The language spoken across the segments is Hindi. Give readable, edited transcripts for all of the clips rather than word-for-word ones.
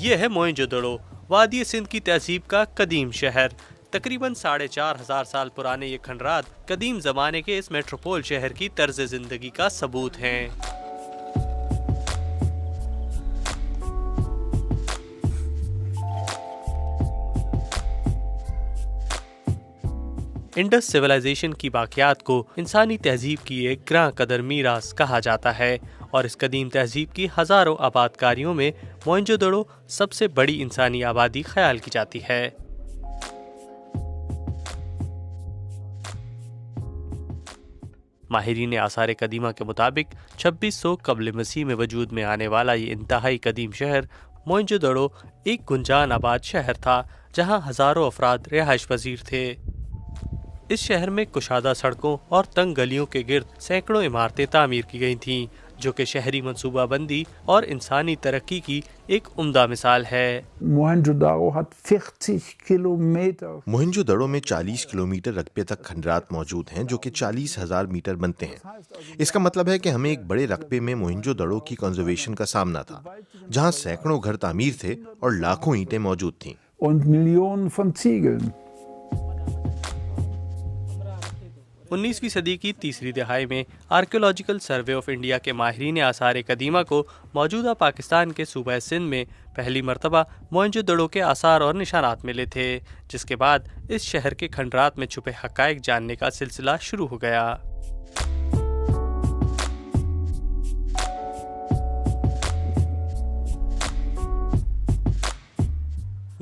ये है मोहनजोदड़ो, वादी सिंध की तहजीब का कदीम शहर। तकरीबन 4,500 साल पुराने ये खंडरात कदीम ज़माने के इस मेट्रोपोल शहर की तर्ज ज़िंदगी का सबूत हैं। इंडस सिविलाइजेशन की बाक़ियात को इंसानी तहजीब की एक ग्रां कदर मीरास कहा जाता है और इस कदीम तहजीब की हज़ारों आबादकारियों में मोहनजोदड़ो सबसे बड़ी इंसानी आबादी ख्याल की जाती है। माहिरीन आसार कदीमा के मुताबिक 2600 कब्ल मसीह में वजूद में आने वाला ये इंतहाई कदीम शहर मोहनजोदड़ो एक गुंजान आबाद शहर था जहाँ हज़ारों अफराद रिहाइश पजीर थे। इस शहर में कुशादा सड़कों और तंग गलियों के गिर्द सैकड़ों इमारतें तामीर की गई थीं, जो कि शहरी मंसूबाबंदी और इंसानी तरक्की की एक उम्दा मिसाल है। मोहनजोदड़ो में 40 किलोमीटर रकबे तक खंडरात मौजूद हैं, जो कि 40,000 मीटर बनते हैं। इसका मतलब है कि हमें एक बड़े रकबे में मोहनजोदड़ो की कंजर्वेशन का सामना था, जहां सैकड़ों घर तामीर थे और लाखों ईंटें मौजूद थीं। 19वीं सदी की तीसरी दिहाई में आर्कियोलॉजिकल सर्वे ऑफ इंडिया के माहिरीन आसार कदीमा को मौजूदा पाकिस्तान के सूबा सिंध में पहली मरतबा मोहनजोदड़ो के आसार और निशानात मिले थे, जिसके बाद इस शहर के खंडरात में छुपे हक़ाइक़ जानने का सिलसिला शुरू हो गया।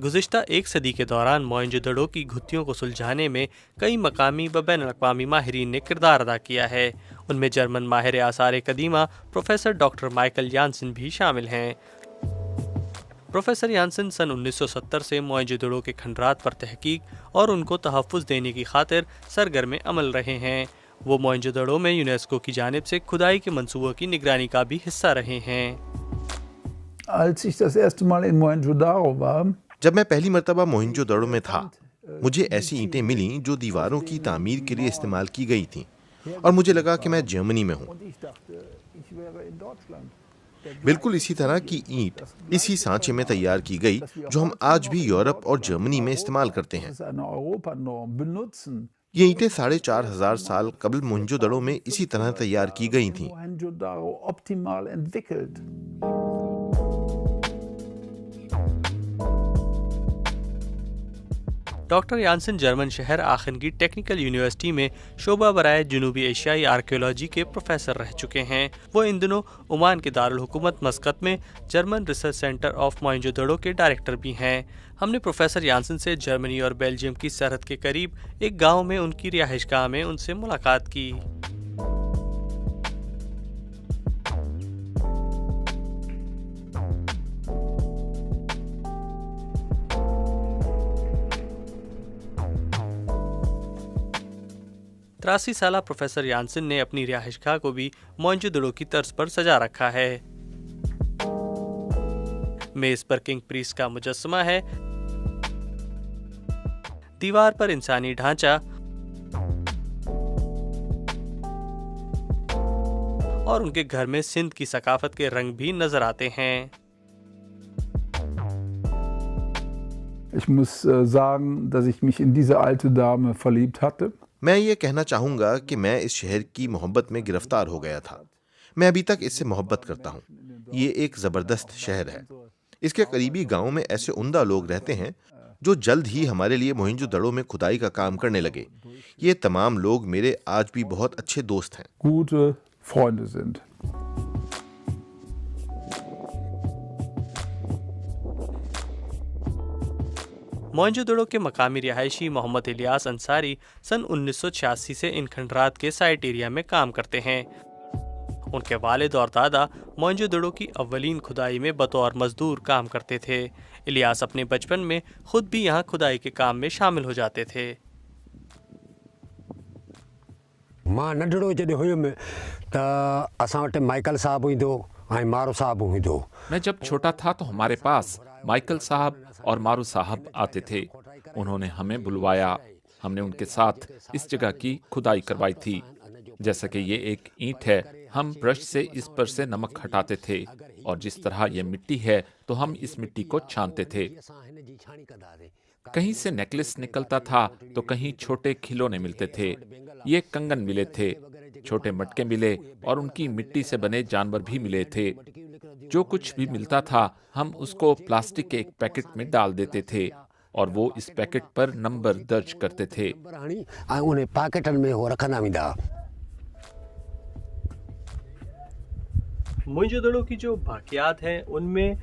गुज़िश्ता एक सदी के दौरान मोहनजोदड़ो की घुत्तियों को सुलझाने में कई मकामी व बैनुल-अक़वामी माहिरीन ने किरदार अदा किया है। उनमें जर्मन माहिर आसार कदीमा प्रोफेसर डॉक्टर माइकल यानसन भी शामिल हैं। प्रोफेसर यानसन सन 1970 से मोहनजोदड़ो के खंडरात पर तहकीक और उनको तहफ़्फ़ुज़ देने की खातिर सरगर्म अमल रहे हैं। वो मोहनजोदड़ो में यूनेस्को की जानिब से खुदाई के मंसूबों की निगरानी का भी हिस्सा रहे हैं। जब मैं पहली मरतबा मोहनजोदड़ो में था, मुझे ऐसी ईंटें मिलीं जो दीवारों की तामीर के लिए इस्तेमाल की गई थीं और मुझे लगा कि मैं जर्मनी में हूँ। बिल्कुल इसी तरह की ईंट इसी सांचे में तैयार की गई जो हम आज भी यूरोप और जर्मनी में इस्तेमाल करते हैं। ये ईंटें 4,500 साल कबल मोहनजोदड़ो में इसी तरह तैयार की गई थीं। डॉक्टर यानसन जर्मन शहर आखन की टेक्निकल यूनिवर्सिटी में शोबा बराए जनूबी एशियाई आर्कियोलॉजी के प्रोफेसर रह चुके हैं। वो इन दिनों ओमान के दारुल हुकूमत मस्कत में German research centre of Mohenjodaro के डायरेक्टर भी हैं। हमने प्रोफेसर यानसन से जर्मनी और बेल्जियम की सरहद के करीब एक गाँव में उनकी रिहाइशगाह में उनसे मुलाकात की। तिरासी साला प्रोफेसर यानसन ने अपनी रिहाइशगाह को भी मोहनजोदड़ो की तर्ज पर सजा रखा है। मेज पर किंग प्रीस्ट का मुजस्समा है, दीवार पर इंसानी ढांचा और उनके घर में सिंध की सकाफत के रंग भी नजर आते हैं। Ich muss sagen, dass ich mich in diese alte Dame verliebt hatte. मैं ये कहना चाहूँगा कि मैं इस शहर की मोहब्बत में गिरफ्तार हो गया था। मैं अभी तक इससे मोहब्बत करता हूँ। ये एक ज़बरदस्त शहर है। इसके करीबी गाँव में ऐसे उम्दा लोग रहते हैं जो जल्द ही हमारे लिए मोहनजोदड़ो में खुदाई का काम करने लगे। ये तमाम लोग मेरे आज भी बहुत अच्छे दोस्त हैं। Gute Freunde sind. मोहनजोदड़ो के मकामी रिहायशी मोहम्मद इलियास अंसारी सन 1986 से इन खंडरात के साइट एरिया में काम करते हैं। उनके वालिद और दादा मोहनजोदड़ो की अव्वलीन खुदाई में बतौर मजदूर काम करते थे। इलियास अपने बचपन में खुद भी यहाँ खुदाई के काम में शामिल हो जाते थे। मां नंढड़ो जॾहिं हुयुमि त असां वटि माइकल साहब ईंदो ऐं मारो साहब ईंदो। मैं जब छोटा था तो हमारे पास माइकल साहब और मारू साहब आते थे। उन्होंने हमें बुलवाया, हमने उनके साथ इस जगह की खुदाई करवाई थी। जैसा कि ये एक ईंट है हम ब्रश से इस पर से नमक हटाते थे और जिस तरह यह मिट्टी है तो हम इस मिट्टी को छानते थे। कहीं से नेकलेस निकलता था तो कहीं छोटे खिलौने मिलते थे। ये कंगन मिले थे, छोटे मटके मिले और उनकी मिट्टी से बने जानवर भी मिले थे। जो कुछ भी मिलता था हम उसको प्लास्टिक के एक पैकेट में डाल देते थे और वो इस पैकेट पर नंबर दर्ज करते थे। मोइंजोदड़ो की जो बाकियात हैं उनमें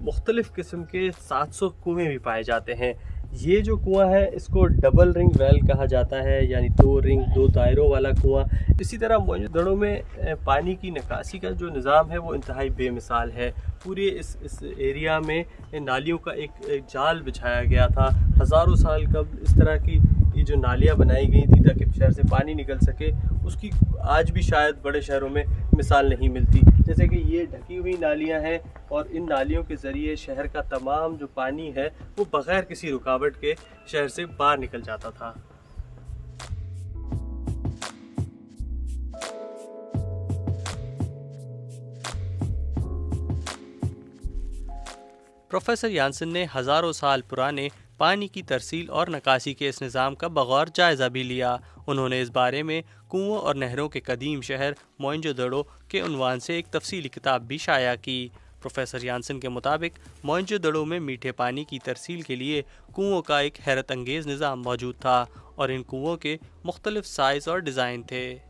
मुख्तलिफ किस्म के 700 कुएं भी पाए जाते हैं। ये जो कुआं है इसको डबल रिंग वेल कहा जाता है, यानी 2 रिंग 2 दायरों वाला कुआं। इसी तरह मोइंजोदड़ो में पानी की निकासी का जो निज़ाम है वो इंतहाई बेमिसाल है। पूरे इस एरिया में नालियों का एक जाल बिछाया गया था। हज़ारों साल कबल इस तरह की ये जो नालियाँ बनाई गई थी ताकि शहर से पानी निकल सके, उसकी आज भी शायद बड़े शहरों में मिसाल नहीं मिलती। जैसे कि ये ढकी हुई नालियाँ हैं और इन नालियों के ज़रिए शहर का तमाम जो पानी है वो बग़ैर किसी रुकावट के शहर से बाहर निकल जाता था। प्रोफेसर यानसन ने हज़ारों साल पुराने पानी की तरसील और नकासी के इस निज़ाम का बगौर जायज़ा भी लिया। उन्होंने इस बारे में कुओं और नहरों के कदीम शहर मोइंजोदड़ो के उन्वान से एक तफसीली किताब भी शाया की। प्रोफेसर यानसन के मुताबिक मोइंजोदड़ो में मीठे पानी की तरसील के लिए कुओं का एक हैरत अंगेज़ निज़ाम मौजूद था और इन कुओं के मुख्तलिफ साइज़ और डिज़ाइन थे।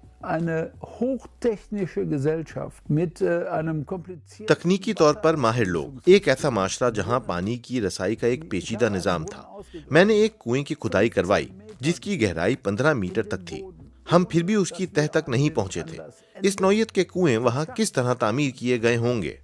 तकनीकी तौर पर माहिर लोग, एक ऐसा माशरा जहां पानी की रसाई का एक पेचीदा निजाम था। मैंने एक कुएं की खुदाई करवाई जिसकी गहराई 15 मीटर तक थी। हम फिर भी उसकी तह तक नहीं पहुंचे थे। इस नौयत के कुएं वहां किस तरह तामीर किए गए होंगे?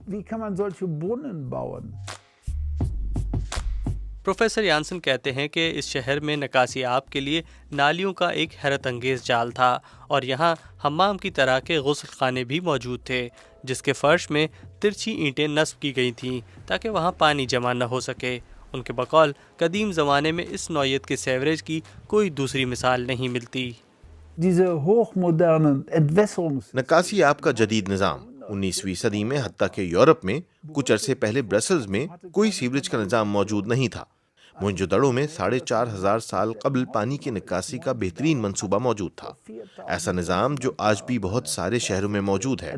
प्रोफेसर यानसन कहते हैं कि इस शहर में नकासी आब के लिए नालियों का एक हैरत अंगेज़ जाल था और यहाँ हम्माम की तरह के गुस्ल खाने भी मौजूद थे जिसके फ़र्श में तिरछी ईंटें नस्ब की गई थीं ताकि वहाँ पानी जमा न हो सके। उनके बकौल कदीम ज़माने में इस नौयत के सेवरेज की कोई दूसरी मिसाल नहीं मिलती। नकासी आब का जदीद निज़ाम 19वीं सदी में हत्ता के यूरोप में, कुछ अरसे पहले ब्रसल्स में कोई सीवरेज का निज़ाम मौजूद नहीं था। मोइंजोदड़ो में 4500 साल कबल पानी की निकासी का बेहतरीन मंसूबा मौजूद था। ऐसा निज़ाम जो आज भी बहुत सारे शहरों में मौजूद है।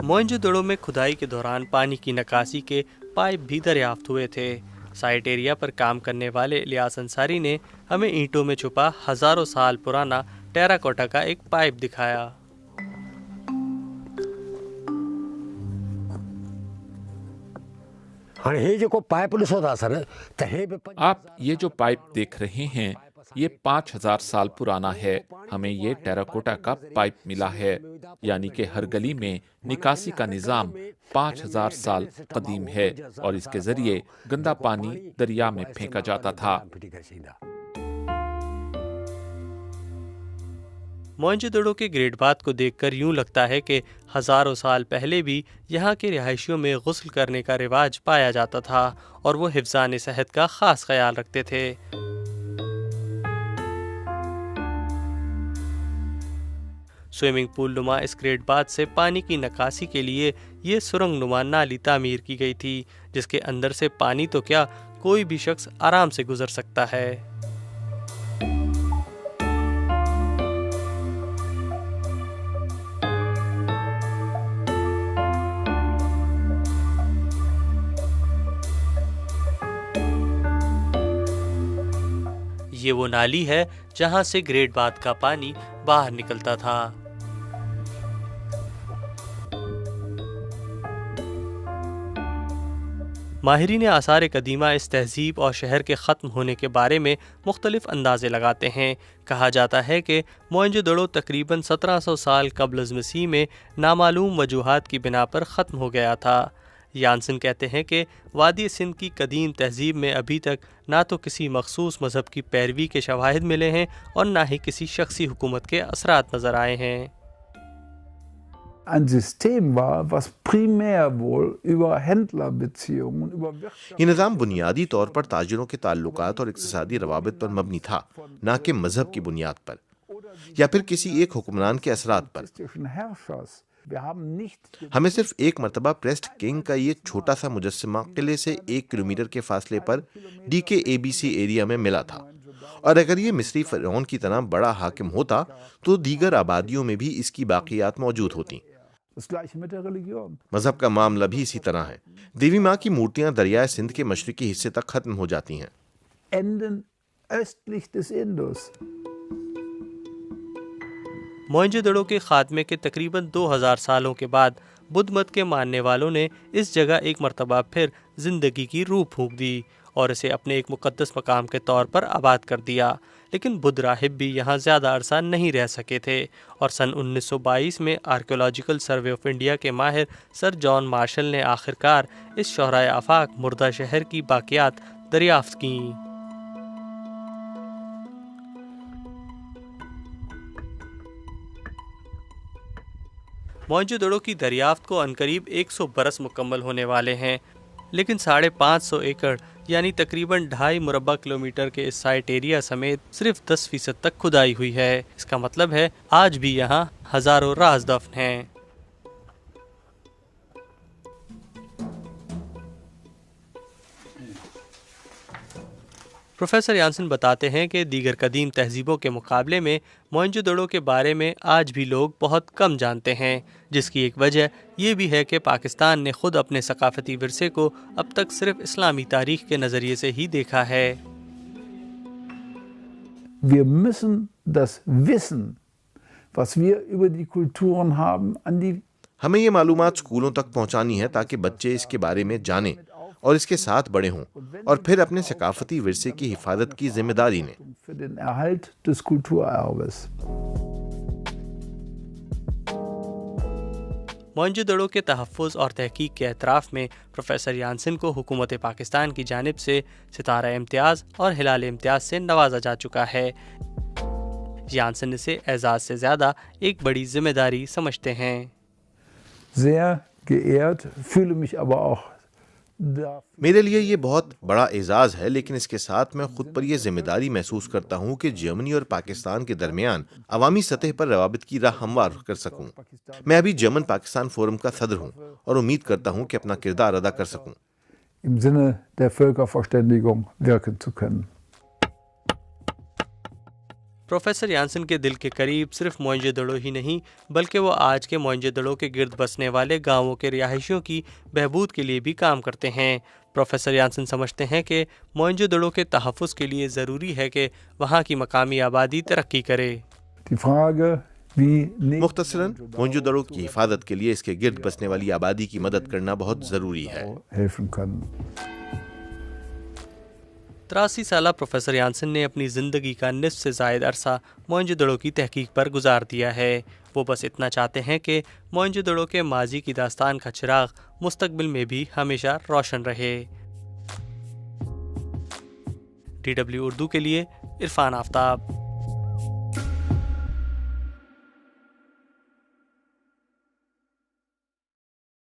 मोइंजोदड़ो में खुदाई के दौरान पानी की निकासी के पाइप भी दरियाफ्त हुए थे। साइट एरिया पर काम करने वाले इलियास अंसारी ने हमें ईंटों में छुपा हज़ारों साल पुराना टेराकोटा का एक पाइप दिखाया। आप ये जो पाइप देख रहे हैं ये 5000 साल पुराना है। हमें ये टेराकोटा का पाइप मिला है, यानी कि हर गली में निकासी का निज़ाम 5000 साल कदीम है और इसके जरिए गंदा पानी दरिया में फेंका जाता था। मोइंजोदड़ो के ग्रेट बाथ को देखकर यूं लगता है कि हज़ारों साल पहले भी यहाँ के रिहायशियों में गुस्ल करने का रिवाज पाया जाता था और वो हिफ्ज़ान सेहत का ख़ास ख्याल रखते थे। स्विमिंग पूल नुमा इस ग्रेट बाथ से पानी की निकासी के लिए ये सुरंग नुमा नाली तामीर की गई थी जिसके अंदर से पानी तो क्या कोई भी शख्स आराम से गुजर सकता है। ये वो नाली है जहां से ग्रेट बाथ का पानी बाहर निकलता था। माहिरीन आसार कदीमा इस तहजीब और शहर के ख़त्म होने के बारे में मुख्तलिफ अंदाज़े लगाते हैं। कहा जाता है कि मोइंजोदड़ो तकरीबन 1700 साल कबल मसीह में नामालूम वजूहात की बिना पर ख़त्म हो गया था। यानसन कहते हैं कि वादी सिंध की कदीम तहजीब में अभी तक ना तो किसी मखसूस मज़हब की पैरवी के शवाहिद मिले हैं और ना ही किसी शख्सी हुकूमत के असरात नज़र आए हैं। ein System war, was primär wohl über Händlerbeziehungen, über ये निज़ाम बुनियादी तौर पर ताजिरों के ताल्लुकात और इक़्तिसादी रवाबित पर मबनी था, ना कि मजहब की बुनियाद पर या फिर किसी एक हुक्मरान के असरात पर। Herrschers. Wir haben nicht हमें सिर्फ एक मरतबा प्रेस्ट किंग का ये छोटा सा मुजस्समा किले से 1 किलोमीटर के फासले पर DKABC एरिया में मिला था, और अगर ये मिस्री फ़िरौन की तरह बड़ा हाकिम होता तो दीगर आबादियों में भी इसकी बाक़ियात मौजूद होती। das Gleiche mit der Religion. मजहब का मामला भी इसी तरह है। देवी माँ की मूर्तियां दरियाए सिंध के मशरकी हिस्से तक खत्म हो जाती हैं। Enden östlich des Indus. Mohenjodaro के खात्मे के तकरीबन 2000 सालों के बाद बुद्ध मत के मानने वालों ने इस जगह एक मरतबा फिर जिंदगी की रूह फूंक दी और इसे अपने एक मुकद्दस मकाम के तौर पर आबाद कर दिया। लेकिन बुद्ध राहिब भी यहाँ ज़्यादा अरसा नहीं रह सके थे और सन 1922 में आर्कियोलॉजिकल सर्वे ऑफ इंडिया के माहिर सर जॉन मार्शल ने आखिरकार इस शोहराए आफाक मुर्दा शहर की बाक़ियात दरियाफ्त की। मोहनजोदड़ो की दरियाफ्त को अनकरीब 100 बरस मुकम्मल होने वाले हैं, लेकिन 550 एकड़ यानी तकरीबन 2.5 मुरब्बा किलोमीटर के इस साइट एरिया समेत सिर्फ 10% तक खुदाई हुई है। इसका मतलब है आज भी यहाँ हजारों राज दफन हैं। प्रोफेसर यानसन बताते हैं कि दीगर कदीम तहजीबों के मुकाबले में मोहनजोदड़ो के बारे में आज भी लोग बहुत कम जानते हैं, जिसकी एक वजह ये भी है कि पाकिस्तान ने खुद अपने सकाफती विरसे को अब तक सिर्फ इस्लामी तारीख के नज़रिए से ही देखा है। Wir müssen das Wissen, was wir über die Kulturen haben, an die हमें ये मालूमात स्कूलों तक पहुंचानी है ताकि बच्चे इसके बारे में जानें और इसके साथ बड़े हों और फिर अपने सकाफती विरसे की हिफाजत की जिम्मेदारी लें। für den Erhalt des Kulturerbes. Mohenjodaro के तहफ़्फ़ुज़ और तहकीक के एतराफ़ में प्रोफेसर यानसन को हुकूमत पाकिस्तान की जानिब से सितारा इम्तियाज़ और हिलाल इम्तियाज़ से नवाजा जा चुका है। यानसन इसे एजाज़ से ज़्यादा एक बड़ी जिम्मेदारी समझते हैं। Sehr geehrt, fühle mich aber auch मेरे लिए ये बहुत बड़ा एजाज़ है, लेकिन इसके साथ मैं खुद पर यह जिम्मेदारी महसूस करता हूँ कि जर्मनी और पाकिस्तान के दरमियान अवामी सतह पर रवाबित की राह हमवार कर सकूँ। मैं अभी जर्मन पाकिस्तान फोरम का सदर हूँ और उम्मीद करता हूँ कि अपना किरदार अदा कर सकूँ। im Sinne der Völkerverständigung wirken zu können. Professor Janssen के दिल के करीब सिर्फ मोहनजोदड़ो ही नहीं, बल्कि वो आज के मोहनजोदड़ो के गिर्द बसने वाले गांवों के रिहायशियों की बहबूद के लिए भी काम करते हैं। प्रोफेसर यानसन समझते हैं कि मोहनजोदड़ो के तहफ़्फ़ुज़ के लिए ज़रूरी है कि वहाँ की मकामी आबादी तरक्की करे। मुख्तसरन मोहनजोदड़ो की हिफाजत के लिए इसके गिर्द बसने वाली आबादी की मदद करना बहुत ज़रूरी है। 83 साला प्रोफेसर यानसन ने अपनी ज़िंदगी का निस्फ़ से ज़ायद अरसा मोहनजोदड़ो की तहकीक पर गुजार दिया है। वो बस इतना चाहते हैं कि मोहनजोदड़ो के माजी की दास्तान का चिराग मुस्तकबिल में भी हमेशा रोशन रहे। DW उर्दू के लिए इरफान आफ्ताब।